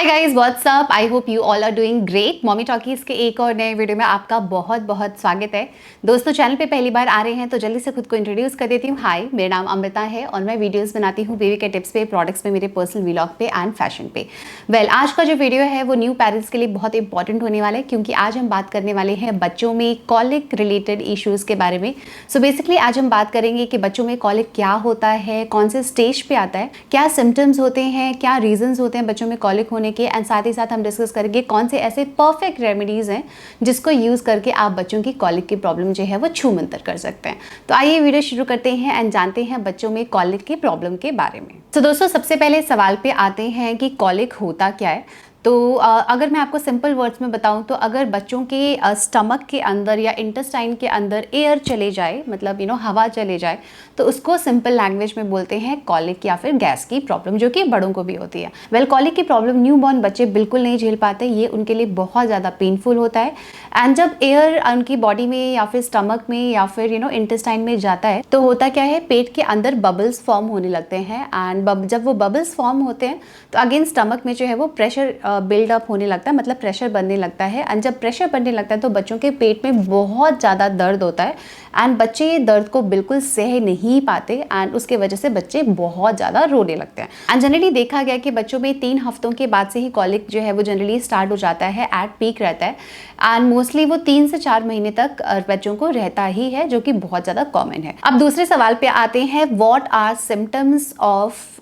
Hi guys, what's up. I hope you all are doing great. Mommy Talkies के एक और नए video में आपका बहुत बहुत स्वागत है। दोस्तों, चैनल पे पहली बार आ रहे हैं तो जल्दी से खुद को इंट्रोड्यूस कर देती हूँ। हाय, मेरा नाम अमृता है और मैं वीडियोस बनाती हूँ बेबी के टिप्स पे, प्रोडक्ट्स पे, मेरे पर्सनल व्लॉग पे एंड फैशन पे। आज का जो वीडियो है वो न्यू पेरेंट्स के लिए बहुत इंपॉर्टेंट होने वाला है, क्योंकि आज हम बात करने वाले हैं बच्चों में कॉलिक रिलेटेड इश्यूज़ के बारे में। सो बेसिकली आज हम बात करेंगे कि बच्चों में कॉलिक क्या होता है, कौन से स्टेज पे आता है, क्या सिम्टम्स होते हैं, क्या रीजंस होते हैं बच्चों में कॉलिक होने के, एंड साथ ही साथ हम डिस्कस करेंगे कौन से ऐसे परफेक्ट रेमेडीज हैं जिसको यूज करके आप बच्चों की कॉलिक की प्रॉब्लम जो है वो छू मंतर कर सकते हैं। तो आइए वीडियो शुरू करते हैं एंड जानते हैं बच्चों में कॉलिक की प्रॉब्लम के बारे में। तो दोस्तों, सबसे पहले सवाल पे आते हैं कि कॉलिक होता क्या है। तो अगर मैं आपको सिंपल वर्ड्स में बताऊं तो अगर बच्चों के स्टमक के अंदर या इंटेस्टाइन के अंदर एयर चले जाए, मतलब हवा चले जाए, तो उसको सिंपल लैंग्वेज में बोलते हैं कॉलिक या फिर गैस की प्रॉब्लम, जो कि बड़ों को भी होती है। कॉलिक की प्रॉब्लम न्यूबॉर्न बच्चे बिल्कुल नहीं झेल पाते, ये उनके लिए बहुत ज़्यादा पेनफुल होता है। एंड जब एयर उनकी बॉडी में या फिर स्टमक में या फिर इंटेस्टाइन में जाता है तो होता क्या है, पेट के अंदर बबल्स फॉर्म होने लगते हैं। एंड जब वो बबल्स फॉर्म होते हैं तो अगेन स्टमक में जो है वो प्रेशर बिल्डअप होने लगता है, मतलब प्रेशर बनने लगता है। एंड जब प्रेशर बनने लगता है तो बच्चों के पेट में बहुत ज़्यादा दर्द होता है एंड बच्चे ये दर्द को बिल्कुल सह नहीं पाते एंड उसके वजह से बच्चे बहुत ज़्यादा रोने लगते हैं। एंड जनरली देखा गया कि बच्चों में 3 हफ्तों के बाद से ही कॉलिक जो है वो जनरली स्टार्ट हो जाता है, एट पीक रहता है। एंड मोस्टली वो 3 से 4 महीने तक बच्चों को रहता ही है, जो कि बहुत ज़्यादा कॉमन है। अब दूसरे सवाल पे आते हैं, what are symptoms of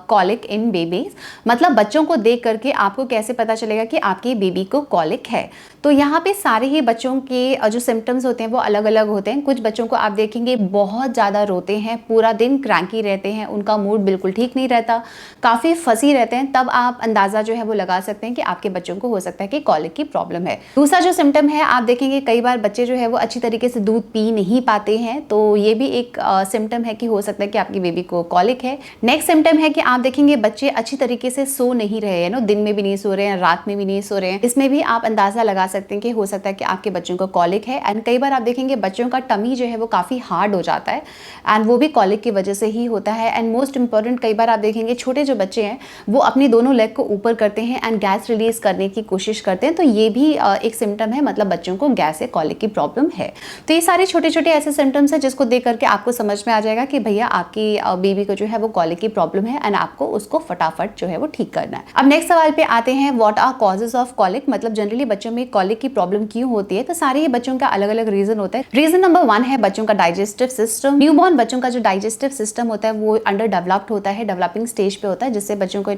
colic in babies, मतलब बच्चों को देख करके आपको कैसे पता चलेगा कि आपके बेबी को कॉलिक है। तो यहाँ पे सारे ही बच्चों के जो सिम्टम्स होते हैं वो अलग अलग होते हैं। कुछ बच्चों को आप देखेंगे बहुत ज़्यादा रोते हैं, पूरा दिन क्रैंकी रहते हैं, उनका मूड बिल्कुल ठीक नहीं रहता, काफ़ी फंसी रहते हैं, तब आप अंदाज़ा जो है वो लगा सकते हैं कि आपके बच्चों को हो सकता है कि कॉलिक की प्रॉब्लम है। दूसरा जो सिम्टम है, आप देखेंगे कई बार बच्चे जो है वो अच्छी तरीके से दूध पी नहीं पाते हैं, तो ये भी एक सिम्टम है कि हो सकता है कि आपकी बेबी को कॉलिक है। नेक्स्ट सिम्टम है कि आप देखेंगे बच्चे अच्छी तरीके से सो नहीं रहे हैं, दिन में भी नहीं सो रहे हैं, रात में भी नहीं सो रहे हैं। इसमें भी आप अंदाजा लगा सकते हैं कि हो सकता है कि आपके बच्चों को कॉलिक है। एंड कई बार आप देखेंगे बच्चों का टमी जो है वो काफ़ी हार्ड हो जाता है एंड वो भी कॉलिक की वजह से ही होता है। एंड मोस्ट इंपॉर्टेंट, कई बार आप देखेंगे छोटे जो बच्चे हैं वो अपनी दोनों लेग को ऊपर करते हैं एंड गैस रिलीज करने की कोशिश करते हैं, तो ये भी एक सिम्टम है, मतलब बच्चों को गैस या कॉलिक की प्रॉब्लम है। तो ये सारे छोटे छोटे ऐसे सिम्टम्स हैं जिसको देख करके आपको समझ में आ जाएगा कि भैया आपकी बेबी को जो है वो कॉलिक की प्रॉब्लम है एंड आपको उसको फटाफट जो है वो ठीक करना है। अब नेक्स्ट सवाल पे आते हैं, what are causes of colic, मतलब जनरली बच्चों में कॉलिक की प्रॉब्लम क्यों होती है। तो सारे ही बच्चों का अलग अलग रीजन होता है। रीजन नंबर 1 है बच्चों का डाइजेस्टिव सिस्टम। न्यूबॉर्न बच्चों का जो डाइजेस्टिव सिस्टम होता है वो अंडर डेवलप्ड होता है, डेवलपिंग स्टेज पे होता है, जिससे बच्चों को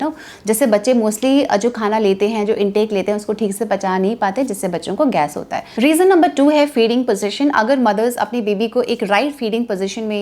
जैसे बच्चे मोस्टली जो खाना लेते हैं, जो इंटेक लेते हैं, उसको ठीक से पचा नहीं पाते, जिससे बच्चों को गैस होता है। रीजन नंबर 2 है फीडिंग पोजीशन। अगर मदर्स अपनी बेबी को एक राइट फीडिंग पोजीशन में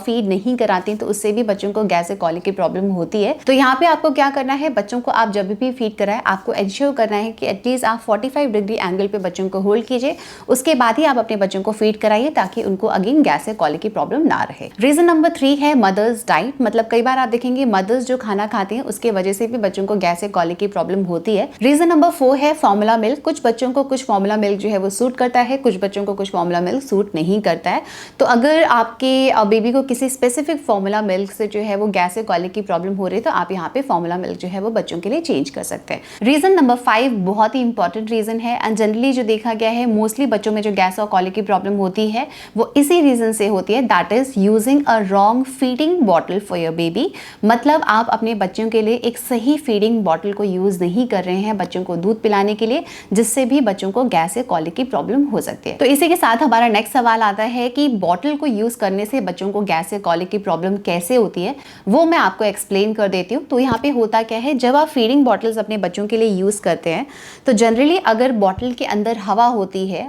फीड नहीं कराती तो उससे भी बच्चों को गैस या कॉलिक की प्रॉब्लम होती है। तो यहाँ पे आपको क्या करना है, बच्चों को आप जब भी फीड कराएं आपको एंश्योर करना है कि एटलीस्ट आप 45 डिग्री एंगल पे बच्चों को होल्ड कीजिए, उसके बाद ही आप अपने बच्चों को फीड कराइए ताकि उनको अगेन गैस या कॉलिक की प्रॉब्लम ना रहे। रीजन नंबर 3 है मदर्स डाइट, मतलब कई बार आप देखेंगे मदर्स जो खाना खाती हैं उसके वजह से भी बच्चों को गैस या कॉलिक की प्रॉब्लम होती है। रीजन नंबर 4 है फॉर्मूला मिल्क। कुछ बच्चों को कुछ फॉर्मूला मिल्क जो है वो सूट करता है, कुछ बच्चों को कुछ फॉर्मूला मिल्क सूट नहीं करता है। तो अगर आपके बेबी को किसी स्पेसिफिक फॉर्मूला मिल्क से जो है वो गैस या कॉलिक की प्रॉब्लम हो रही है तो आप यहाँ पे फॉर्मूला मिल्क जो है वो बच्चों के लिए चेंज कर सकते हैं। रीजन नंबर 5 बहुत ही इंपॉर्टेंट रीजन है एंड जनरली जो देखा गया है मोस्टली बच्चों में जो गैस और कॉलिक की प्रॉब्लम होती है वो इसी रीजन से होती है, that is using a wrong feeding bottle for your baby. मतलब आप अपने बच्चों के लिए एक सही फीडिंग बॉटल को यूज नहीं कर रहे हैं बच्चों को दूध पिलाने के लिए, जिससे भी बच्चों को गैस या कॉलिक की प्रॉब्लम हो सकती है। तो इसी के साथ हमारा नेक्स्ट सवाल आता है कि बॉटल को यूज करने से बच्चों को गैस या कॉलिक की प्रॉब्लम कैसे होती है, वो मैं आपको एक्सप्लेन कर देती हूँ। तो यहाँ पे होता क्या है, जब आप फीडिंग बॉटल्स अपने बच्चों के लिए यूज करते हैं तो जनरली अगर बॉटल के अंदर हवा होती है,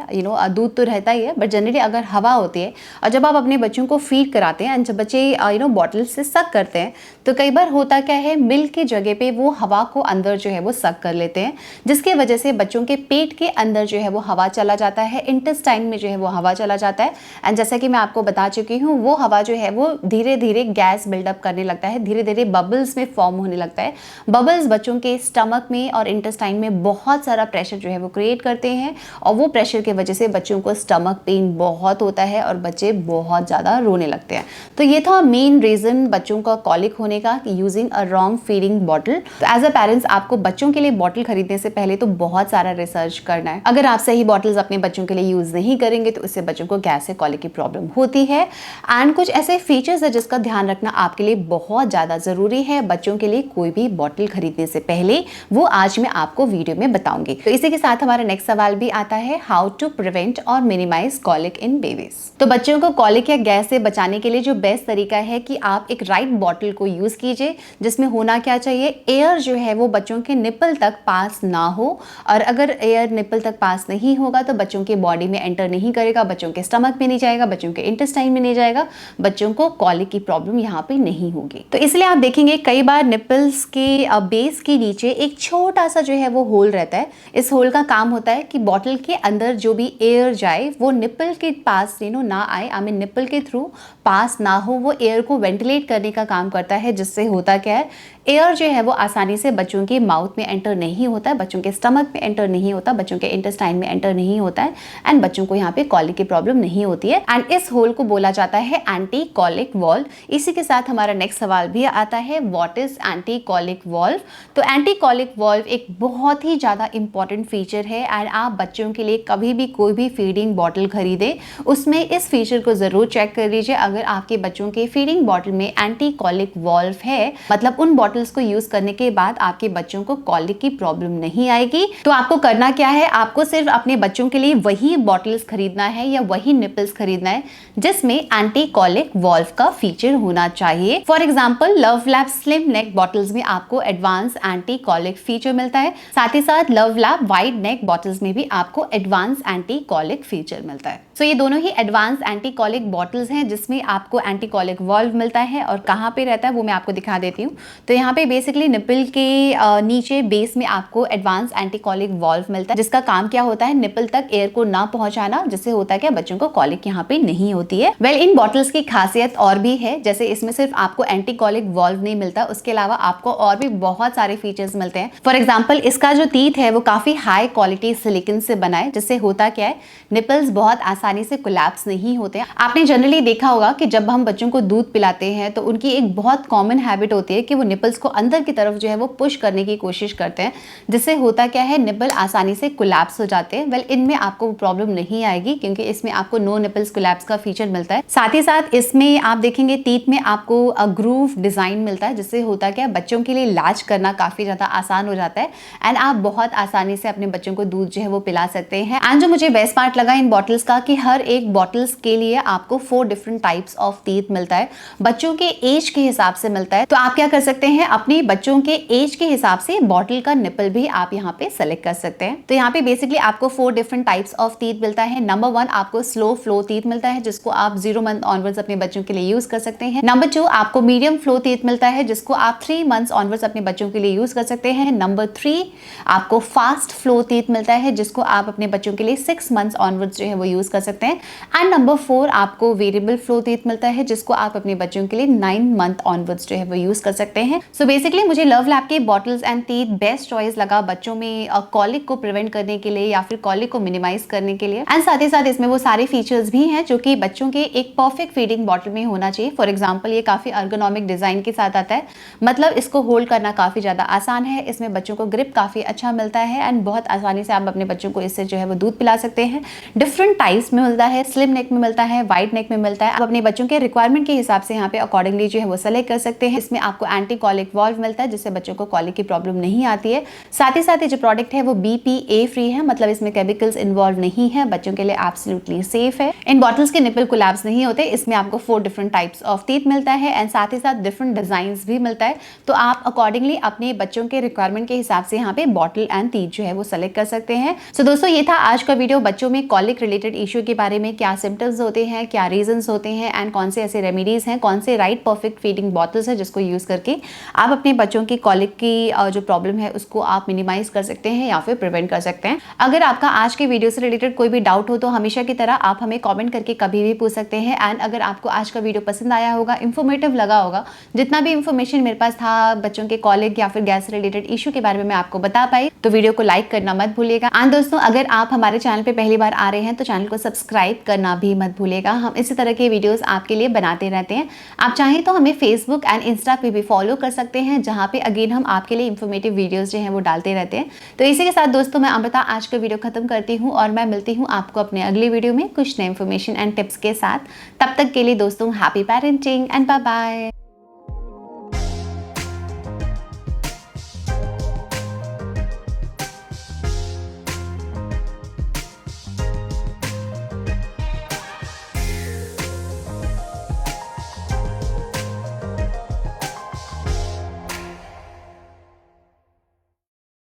दूध तो रहता ही है, बट जनरली अगर हवा होती है और जब आप अपने बच्चों को फीड कराते हैं जब बच्चे बॉटल से सक करते हैं तो कई बार होता क्या है, मिल्क की जगह पे वो हवा को अंदर जो है वो सक कर लेते हैं, जिसके वजह से बच्चों के पेट के अंदर जो है वो हवा चला जाता है, इंटेस्टाइन में जो है वो हवा चला जाता है। एंड जैसा कि मैं आपको बता चुकी हूँ वो हवा जो है वो धीरे धीरे गैस बिल्डअप करने लगता है, धीरे धीरे बबल्स में फॉर्म होने लगता है। बबल्स बच्चों के स्टमक में और इंटेस्टाइन में बहुत सारा प्रेशर जो है वो क्रिएट करते हैं और वो प्रेशर की वजह से बच्चों को स्टमक पेन बहुत होता है और बच्चे बहुत ज़्यादा रोने लगते हैं। तो ये था मेन रीज़न बच्चों का कॉलिक होने का, using a wrong feeding bottle. तो एज अ पेरेंट्स आपको बच्चों के लिए बॉटल खरीदने से पहले तो बहुत सारा रिसर्च करना है। अगर आप सही बॉटल्स अपने बच्चों के लिए यूज़ नहीं करेंगे तो इससे बच्चों को गैस से कॉलिक की प्रॉब्लम होती है। एंड कुछ ऐसे फीचर्स है जिसका ध्यान रखना आपके लिए बहुत ज़्यादा ज़रूरी है बच्चों के लिए कोई भी बॉटल खरीदने से पहले, वो आज मैं आपको वीडियो में बताऊंगी। तो इसी के साथ हमारा नेक्स्ट सवाल भी आता है, हाउ टू प्रिवेंट और मिनिमाइज कॉलिक इन बेबीज। तो बच्चों को कॉलिक या गैस से बचाने के लिए जो बेस्ट तरीका है कि आप एक राइट बॉटल को यूज कीजिए, जिसमें होना क्या चाहिए, एयर जो है वो बच्चों के निपल तक पास ना हो। और अगर एयर निपल तक पास नहीं होगा तो बच्चों के बॉडी में एंटर नहीं करेगा, बच्चों के स्टमक में नहीं जाएगा, बच्चों के इंटेस्टाइन में नहीं जाएगा, बच्चों को कॉलिक की प्रॉब्लम यहाँ पे नहीं होगी। तो इसलिए आप देखेंगे कई बार निपल्स के बेस के नीचे एक छोटा सा जो है वो होल रहता है। इस होल का काम होता है कि बॉटल के अंदर जो भी एयर जाए वो निपल के पास ना आए, आई मीन निपल के थ्रू पास ना हो, वो एयर को वेंटिलेट करने का काम करता है। जिससे होता क्या है, एयर जो है वो आसानी से बच्चों के माउथ में एंटर नहीं होता है, बच्चों के स्टमक में एंटर नहीं होता, बच्चों के इंटेस्टाइन में एंटर नहीं होता है एंड बच्चों को यहाँ पे कॉलिक की प्रॉब्लम नहीं होती है। एंड इस होल को बोला जाता है एंटी कॉलिक वॉल्व। इसी के साथ हमारा नेक्स्ट सवाल भी आता है, what is anti colic valve. तो एंटी कॉलिक वॉल्व एक बहुत ही ज़्यादा इंपॉर्टेंट फीचर है एंड आप बच्चों के लिए कभी भी कोई भी फीडिंग बॉटल खरीदें उसमें इस फीचर को ज़रूर चेक कर लीजिए। अगर आपके बच्चों के फीडिंग बॉटल में एंटी कॉलिक वॉल्व है, मतलब उन बॉटल्स को यूज करने के बाद आपके बच्चों को कॉलिक की प्रॉब्लम नहीं आएगी, तो आपको करना क्या है, आपको सिर्फ अपने बच्चों के लिए वही बॉटल्स खरीदना है या वही निपल्स खरीदना है जिसमें एंटी कॉलिक वॉल्व का फीचर होना चाहिए। For example love lab slim neck bottles में आपको एडवांस एंटी कॉलिक फीचर मिलता है, साथ ही साथ लव लैब वाइड नेक बॉटल्स में भी आपको एडवांस एंटी कॉलिक फीचर मिलता है। सो ये दोनों ही एडवांस एंटी कॉलिक बॉटल्स हैं जिसमें आपको एंटी कॉलिक वॉल्व मिलता है। और कहाँ पे रहता है वो मैं आपको दिखा देती हूँ। तो यहाँ पे बेसिकली निपल के नीचे बेस में आपको एडवांस एंटी कॉलिक वॉल्व मिलता है, जिसका काम क्या होता है, निपल तक एयर को ना पहुंचाना, जिससे होता है क्या, बच्चों को कॉलिक यहाँ पे नहीं होती है। वेल इन बॉटल्स की खासियत और भी है, जैसे इसमें सिर्फ आपको एंटी कॉलिक वॉल्व नहीं मिलता, उसके अलावा आपको और भी बहुत सारे फीचर्स मिलते हैं। फॉर एग्जाम्पल इसका जो टीथ है वो काफी हाई क्वालिटी सिलिकॉन से बना है, जिससे होता क्या है, निपल्स बहुत आसानी से कोलैप्स नहीं होते हैं। आपने जनरली देखा होगा कि जब हम बच्चों को दूध पिलाते हैं तो उनकी एक बहुत कॉमन हैबिट होती है कि वो निपल्स को अंदर की तरफ जो है वो पुश करने की कोशिश करते हैं, जिससे होता क्या है, निपल आसानी से कोलैप्स हो जाते हैं। वेल इनमें आपको प्रॉब्लम नहीं आएगी क्योंकि इसमें आपको नो निपल्स कोलैप्स का फीचर मिलता है। साथ ही साथ इसमें आप देखेंगे टीथ में आपको ग्रूव डिजाइन मिलता है, जिससे होता क्या है, बच्चों के लिए लैच करना काफी ज्यादा आसान हो जाता है एंड आप बहुत आसानी से अपने बच्चों को दूध जो है वो पिला सकते हैं। एंड जो मुझे बेस्ट पार्ट लगा इन बॉटल्स का कि हर एक बॉटल्स के लिए आपको 4 डिफरेंट टाइप्स ऑफ टीथ मिलता है, बच्चों के एज के हिसाब से मिलता है। तो आप क्या कर सकते हैं, अपने बच्चों के एज के हिसाब से बॉटल का निपल भी आप यहाँ पे सेलेक्ट कर सकते हैं। तो यहाँ पे बेसिकली आपको 4 डिफरेंट टाइप्स ऑफ टीथ मिलता है। नंबर 1 आपको स्लो फ्लो टीथ मिलता है, जिसको आप 0 मंथ ऑनवर्ड्स अपने बच्चों के लिए यूज कर सकते हैं। नंबर 2 आपको मीडियम फ्लो टीथ मिलता है, जिसको आप 3 मंथ्स ऑनवर्ड्स अपने बच्चों के लिए यूज कर सकते हैं। नंबर 3 आपको फास्ट फ्लो टीथ मिलता है, जिसको आप अपने बच्चों के लिए 6 मंथ्स ऑनवर्ड्स जो है वो यूज कर सकते हैं। एंड नंबर 4 आपको वेरिएबल फ्लो टीथ मिलता है, जिसको आप अपने बच्चों के लिए 9 मंथ ऑनवर्ड्स जो है वो यूज कर सकते हैं। सो बेसिकली मुझे लव लैब के bottles and teeth best choice लगा बच्चों में कॉलिक को प्रिवेंट करने के लिए या फिर कॉलिक को मिनिमाइज करने के लिए। एंड साथ ही साथ इसमें वो सारे फीचर्स भी हैं जो कि बच्चों के एक परफेक्ट फीडिंग बॉटल में होना चाहिए। फॉर एग्जाम्पल ये काफी अर्गोनॉमिक डिजाइन के साथ आता है, मतलब इसको होल्ड करना काफी ज्यादा आसान है, इसमें बच्चों को ग्रिप काफी अच्छा मिलता है एंड बहुत आसानी से आप अपने बच्चों को इससे जो है वो दूध पिला सकते हैं। डिफरेंट टाइप्स में मिलता है, स्लिम नेक में मिलता है, वाइड नेक में मिलता है। आप अपने बच्चों के रिक्वायरमेंट के हिसाब से यहाँ पे अकॉर्डिंगली जो है वो सेलेक्ट कर सकते हैं। इसमें आपको एंटी कॉलिक वॉल्व मिलता है, जिससे बच्चों को कॉलिक की प्रॉब्लम नहीं आती है। साथ ही साथ ये जो प्रोडक्ट है वो BPA फ्री है, मतलब इसमें केमिकल्स इन्वॉल्व नहीं है, बच्चों के लिए एब्सोल्युटली सेफ है। इन बॉटल्स के निपल कोलैप्स नहीं होते। इसमें आपको 4 डिफरेंट टाइप्स ऑफ टीथ मिलता है एंड साथ ही साथ डिफरेंट डिजाइंस भी मिलता है। तो आप अकॉर्डिंगली अपने बच्चों के रिक्वायरमेंट के हिसाब से यहाँ पे बॉटल एंड टीथ जो है वो सेलेक्ट कर सकते हैं। सो दोस्तों ये था आज का वीडियो, बच्चों में कॉलिक रिलेटेड इश्यू के बारे में, क्या सिम्टम्स होते हैं, क्या रीजंस होते हैं एंड कौन से ऐसे रेमेडीज हैं, कौन से राइट परफेक्ट फीडिंग बॉटल्स है जिसको यूज करके आप अपने बच्चों की कॉलिक की जो प्रॉब्लम है उसको आप मिनिमाइज कर सकते हैं या फिर प्रिवेंट कर सकते हैं। अगर आपका आज के वीडियो से रिलेटेड कोई भी डाउट हो तो हमेशा की तरह आप हमें कमेंट करके कभी भी पूछ सकते हैं। एंड अगर आपको आज का वीडियो पसंद आया होगा, इन्फॉर्मेटिव लगा होगा, जितना भी इन्फॉर्मेशन मेरे पास था बच्चों के कॉलिक या फिर गैस रिलेटेड इशू के बारे में मैं आपको बता पाई, तो वीडियो को लाइक करना मत भूलिएगा। एंड दोस्तों, अगर आप हमारे चैनल पे पहली बार आ रहे हैं तो चैनल को सब्सक्राइब करना भी मत भूलिएगा। हम इसी तरह के वीडियोस आपके लिए बनाते रहते हैं। आप चाहें तो हमें फेसबुक एंड इंस्टा पे भी फॉलो कर सकते हैं, जहां पे अगेन हम आपके लिए इन्फॉर्मेटिव वीडियोस जो हैं वो डालते रहते हैं। तो इसी के साथ दोस्तों, मैं अमृता आज का वीडियो खत्म करती हूँ और मैं मिलती हूँ आपको अपने अगले वीडियो में कुछ नए इन्फॉर्मेशन एंड टिप्स के साथ। तब तक के लिए दोस्तों, happy parenting and bye bye.